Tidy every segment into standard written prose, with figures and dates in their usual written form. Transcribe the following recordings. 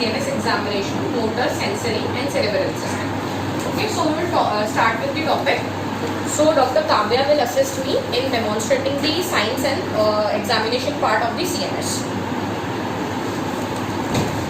CNS examination, motor, sensory and cerebral system. Okay, so we will start with the topic. So Dr. Kavya will assist me in demonstrating the science and examination part of the CNS.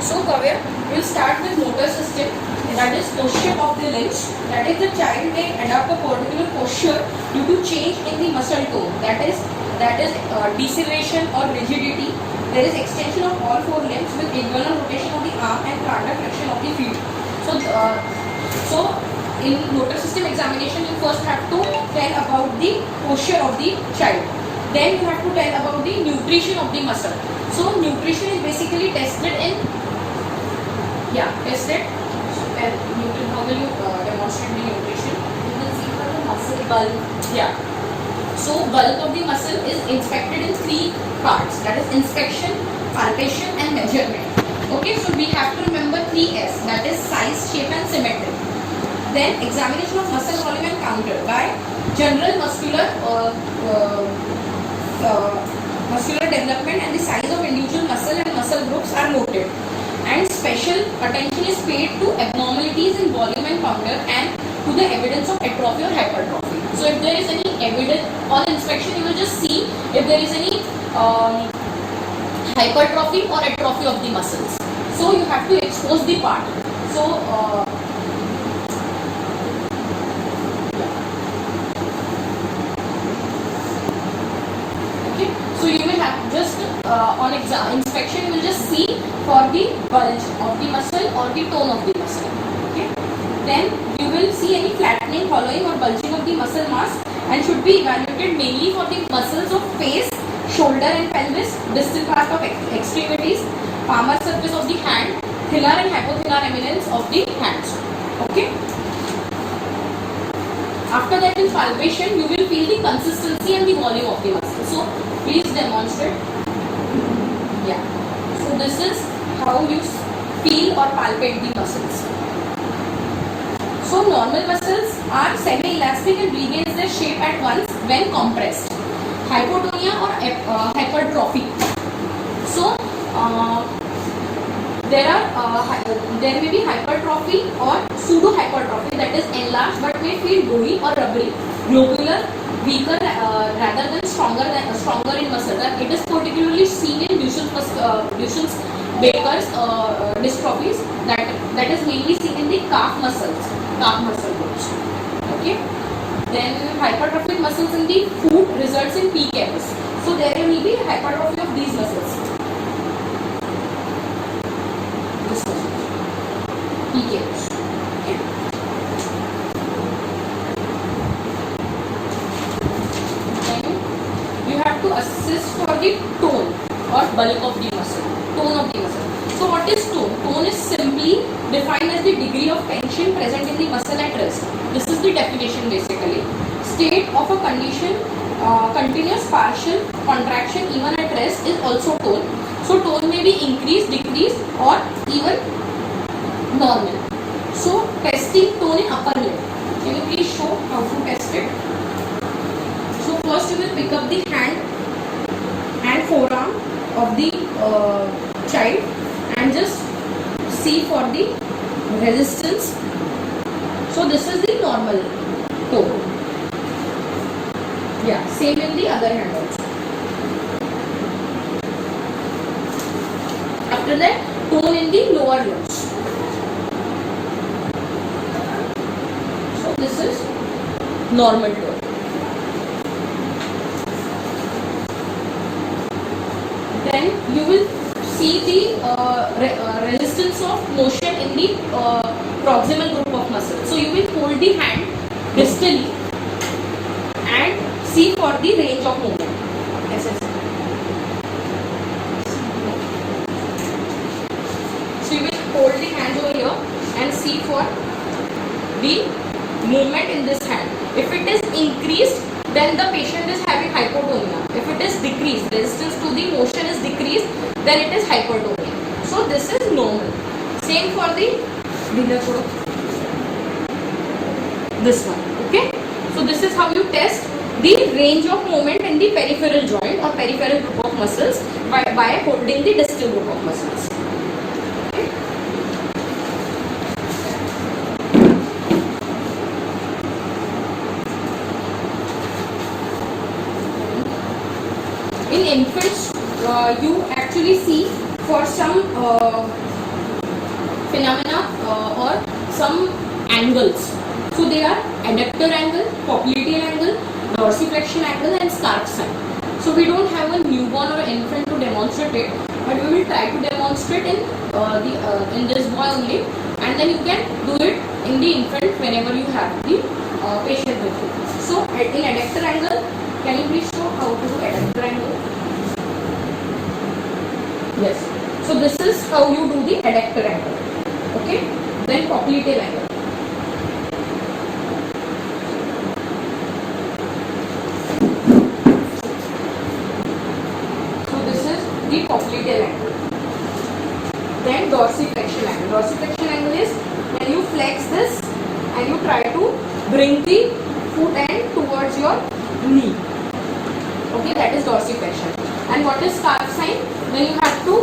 So Kavya, we will start with motor system, that is posture of the limbs. That is, the child may adopt a particular posture due to change in the muscle tone. That is deceleration or rigidity. There is extension of all four limbs with internal rotation of the arm and plantar flexion of the feet. So in motor system examination, you first have to tell about the posture of the child. Then you have to tell about the nutrition of the muscle. So nutrition is basically tested in, how will you demonstrate the nutrition? You will see for the muscle bulk. So bulk of the muscle is inspected in three parts, that is inspection, palpation and measurement. Okay, so we have to remember 3S, that is size, shape and symmetry. Then examination of muscle volume and counter by general muscular development and the size of individual muscle and muscle groups are noted. And special attention is paid to abnormalities in volume and counter and to the evidence of atrophy or hypertrophy. So if there is any evidence on inspection, you will just see if there is any hypertrophy or atrophy of the muscles. So you have to expose the part. So So you will have just on inspection, you will just see for the bulge of the muscle or the tone of the muscle. Okay. Then you will see any flattening, hollowing or bulging of the muscle mass and should be evaluated mainly for the muscles of face, shoulder and pelvis, distal part of extremities, palmar surface of the hand, thinner and hypothinner eminence of the hands. Okay. After that, in palpation, you will feel the consistency and the volume of the muscle. So please demonstrate. So this is how you feel or palpate the muscles. So normal muscles are semi-elastic and regains their shape at once when compressed. Hypotonia or hypertrophy. So there may be hypertrophy or pseudo-hypertrophy, that is enlarged but may feel doughy or rubbery, globular, weaker rather than stronger in muscle. It is particularly seen in Duchenne's Baker's dystrophies. That is mainly seen in the calf muscle groups. Okay. Then hypertrophic muscles in the foot results in PKS. So there will be hypertrophy of these muscles. PKS. Okay. Then you have to assist for the tone or bulk of the muscle. Tone of the muscle. So what is tone? Tone is simply defined as the degree of tension present in the muscle at rest. This is the definition basically. State of a condition, continuous partial contraction even at rest is also tone. So tone may be increased, decreased or even normal. So testing tone in upper limb. Can you please show how to test it? So first you will pick up the hand and forearm of the child and just see for the resistance. So this is the normal tone. Same in the other hand also. After that, tone in the lower limbs. So this is normal tone. Then you will see the resistance of motion in the proximal group of muscles. So you will hold the hand distally and see for the range of movement. So you will hold the hand over here and see for the movement in this hand. If it is increased, then the patient is having hypotonia. If it is decreased, resistance to the motion is decreased, then it is hypertonia. So this is normal. Same for the this one. Okay. So this is how you test the range of movement in the peripheral joint or peripheral group of muscles by holding the distal group of muscles. Okay. you actually see for some phenomena or some angles. So they are adductor angle, popliteal angle, dorsiflexion angle, and scarf sign. So we don't have a newborn or infant to demonstrate it, but we will try to demonstrate in this boy only, and then you can do it in the infant whenever you have the patient with you. So in adductor angle, can you please show how to do adductor angle? Yes. So this is how you do the adductor angle. Okay. Then popliteal angle. The popliteal angle. Then dorsiflexion angle. Dorsiflexion angle is when you flex this and you try to bring the foot end towards your knee. Okay, that is dorsiflexion. And what is scarf sign? When you have to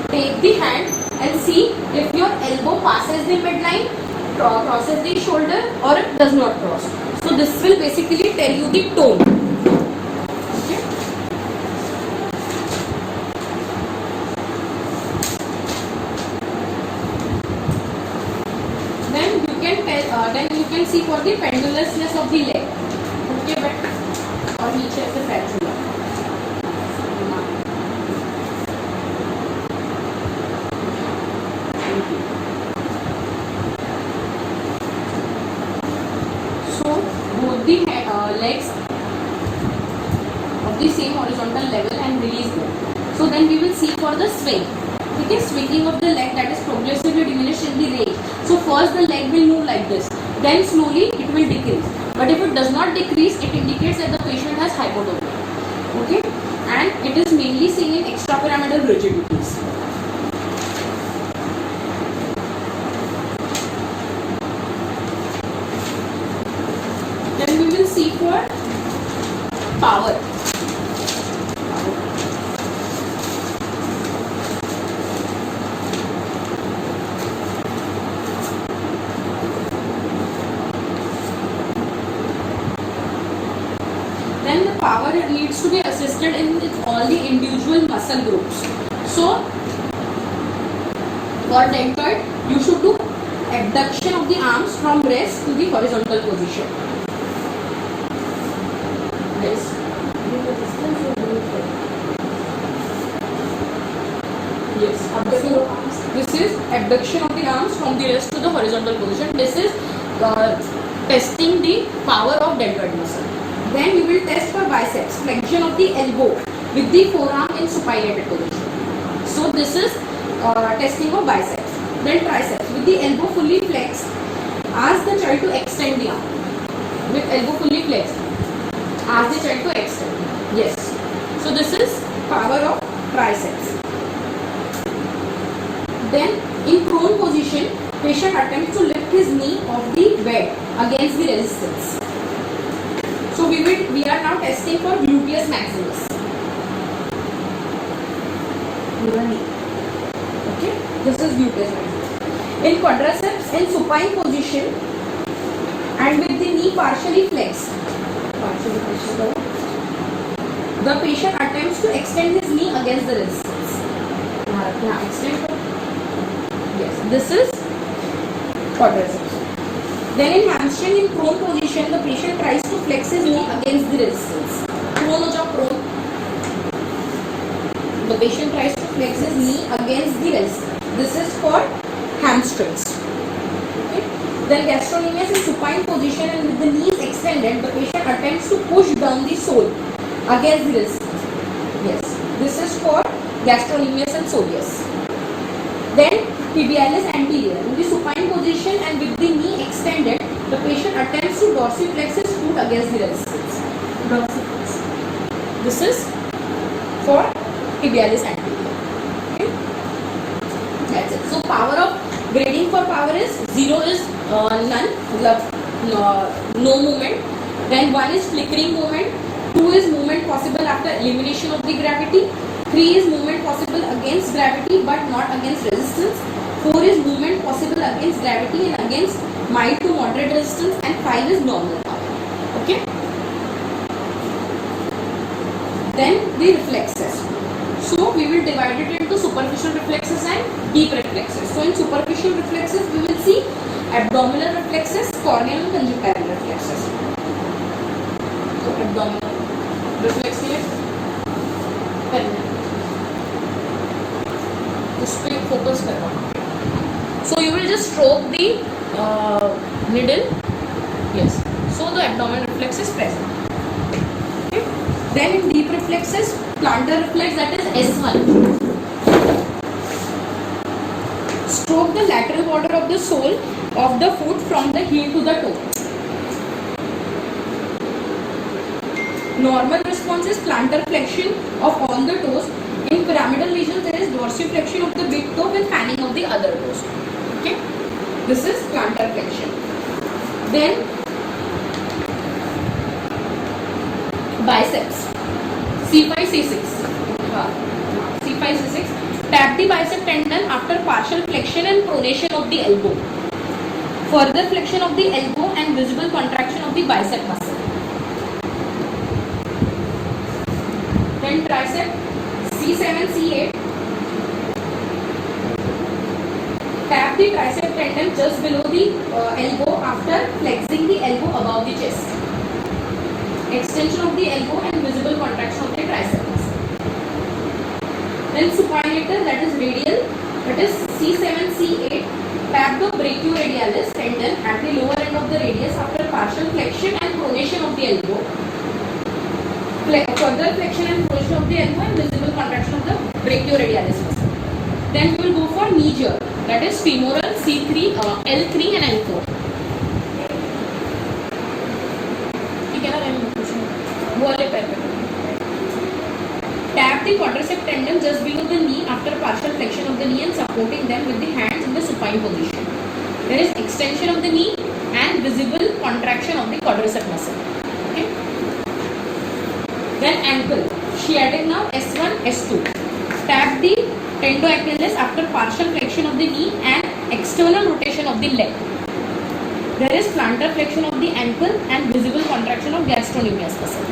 take the hand and see if your elbow passes the midline, crosses the shoulder, or it does not cross. So this will basically tell you the tone. Then you can see for the pendulousness of the leg. Okay, but or नीचे से pendulum. So both the legs of the same horizontal level and release them. So then we will see for the swing. Okay, swinging of the leg, that is progressively diminished in the range. So first the leg will move like this, then slowly it will decrease. But if it does not decrease, it indicates that the patient has hypotonia. Okay, and it is mainly seen in extrapyramidal rigidities. Then we will see for power. Then the power needs to be assisted in all the individual muscle groups. So for deltoid, you should do abduction of the arms from rest to the horizontal position. Yes. Yes. This is abduction of the arms from the rest to the horizontal position. This is testing the power of deltoid muscle. Then we will test for biceps, flexion of the elbow with the forearm in supinated position. So this is testing of biceps. Then triceps with the elbow fully flexed. Ask the child to extend the arm. With elbow fully flexed, ask the child to extend. Yes. So this is power of triceps. Then in prone position, patient attempts to lift his knee off the bed against the resistance. So we are now testing for gluteus maximus. Okay, this is gluteus maximus. In quadriceps in supine position and with the knee partially flexed, the patient attempts to extend his knee against the resistance. Extend. Yes, this is quadriceps. Then in hamstring in prone position, the patient tries to flex his knee against the resistance. Prone. The patient tries to flex his knee against the resistance. This is for hamstrings. Okay. Then gastrocnemius in supine position and with the knees extended, the patient attempts to push down the sole against the resistance. Yes. This is for gastrocnemius and soleus. Then tibialis anterior. In the supine position and with the knee extended, the patient attempts to dorsiflex his foot against the resistance. Dorsiflex. This is for tibialis anterior. Okay. That's it. So power of grading for power is 0 is none, no movement. Then 1 is flickering movement. 2 is movement possible after elimination of the gravity. 3 is movement possible against gravity but not against resistance. 4 is movement possible against gravity and against mild to moderate resistance, and 5 is normal power. Okay. Then the reflexes. So we will divide it into superficial reflexes and deep reflexes. So in superficial reflexes we will see abdominal reflexes, corneal and conjunctival reflexes. So abdominal reflex here, उस पे focus करना. So you will just stroke the needle. Yes. So the abdominal reflex is present. Okay. Then in deep reflexes, plantar reflex, that is S1. Stroke the lateral border of the sole of the foot from the heel to the toe. Normal response is plantar flexion of all the toes. In pyramidal lesions, there is dorsiflexion of the big toe with fanning of the other toes. Okay, this is plantar flexion. Then biceps, C5C6. C5C6. Tap the bicep tendon after partial flexion and pronation of the elbow. Further flexion of the elbow and visible contraction of the bicep muscle. Then tricep, C7, C8. Tap the tricep tendon just below the elbow after flexing the elbow above the chest. Extension of the elbow and visible contraction of the tricep muscle. Then supinator, that is radial, that is C7, C8. Tap the brachioradialis tendon at the lower end of the radius after partial flexion and pronation of the elbow. Further flexion and pronation of the elbow and visible contraction of the brachioradialis muscle. Then we will go for knee jerk, that is femoral, C3, L3 and L4. Tap the quadricep tendon just below the knee after partial flexion of the knee and supporting them with the hands in the supine position. There is extension of the knee and visible contraction of the quadricep muscle. Okay. Then ankle, sciatic nerve S1, S2. Tap the tendo-Achilles after partial flexion of the knee and external rotation of the leg. There is plantar flexion of the ankle and visible contraction of gastrocnemius muscle.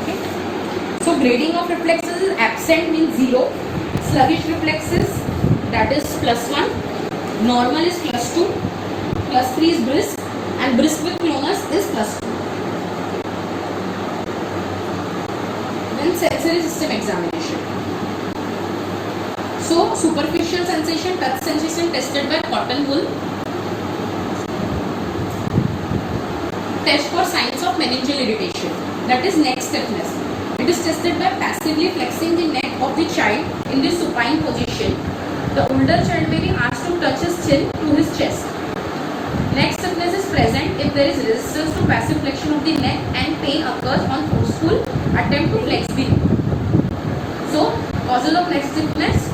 Okay. So grading of reflexes is absent means 0, sluggish reflexes, that is +1, normal is +2, +3 is brisk, and brisk with clonus is +2. Then sensory system examination. So superficial sensation, touch sensation tested by cotton wool. Test for signs of meningeal irritation, that is neck stiffness. It is tested by passively flexing the neck of the child in the supine position. The older child may be asked to touch his chin to his chest. Neck stiffness is present if there is resistance to passive flexion of the neck and pain occurs on forceful attempt to flex the neck. So causes of neck stiffness,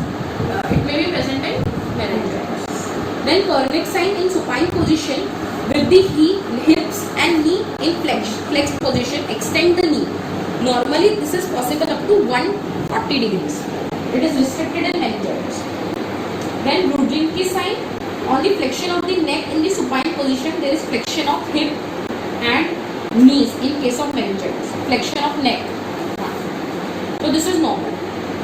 it may be present in meningitis. Then Kernick sign in supine position with the hips and knee in flexed position. Extend the knee. Normally this is possible up to 140 degrees. It is restricted in meningitis. Then Rudzinski sign, on the flexion of the neck in the supine position there is flexion of hip and knees in case of meningitis. Flexion of neck. So this is normal.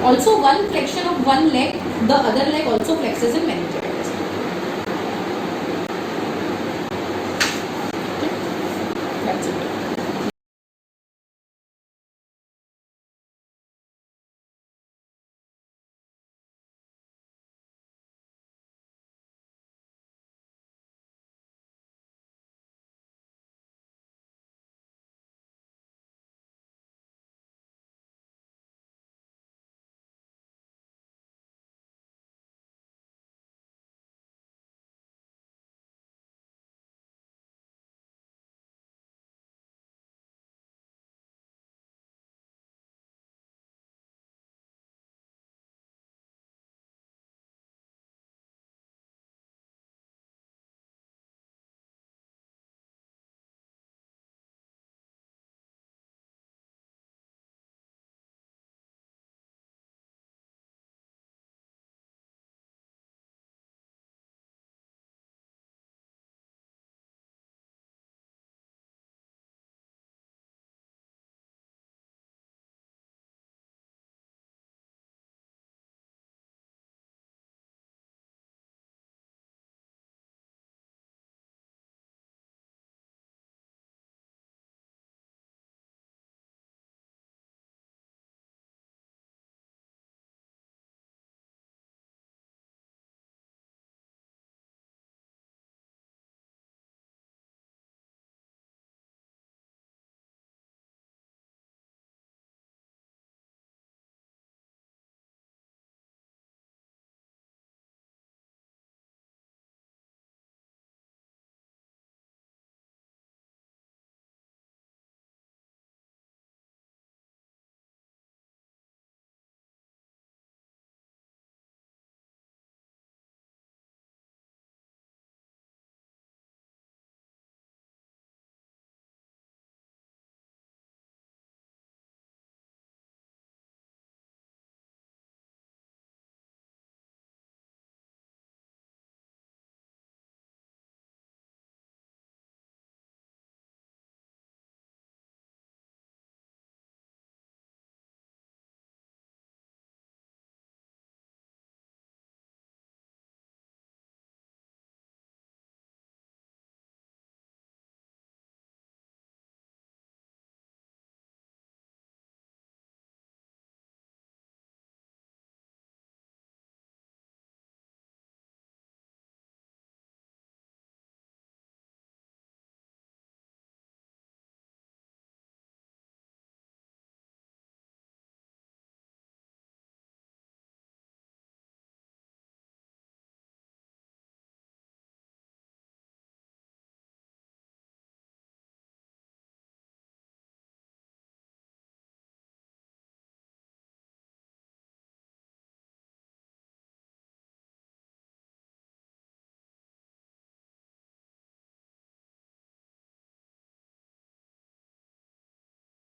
Also one flexion of one leg, the other leg also flexes in meningitis.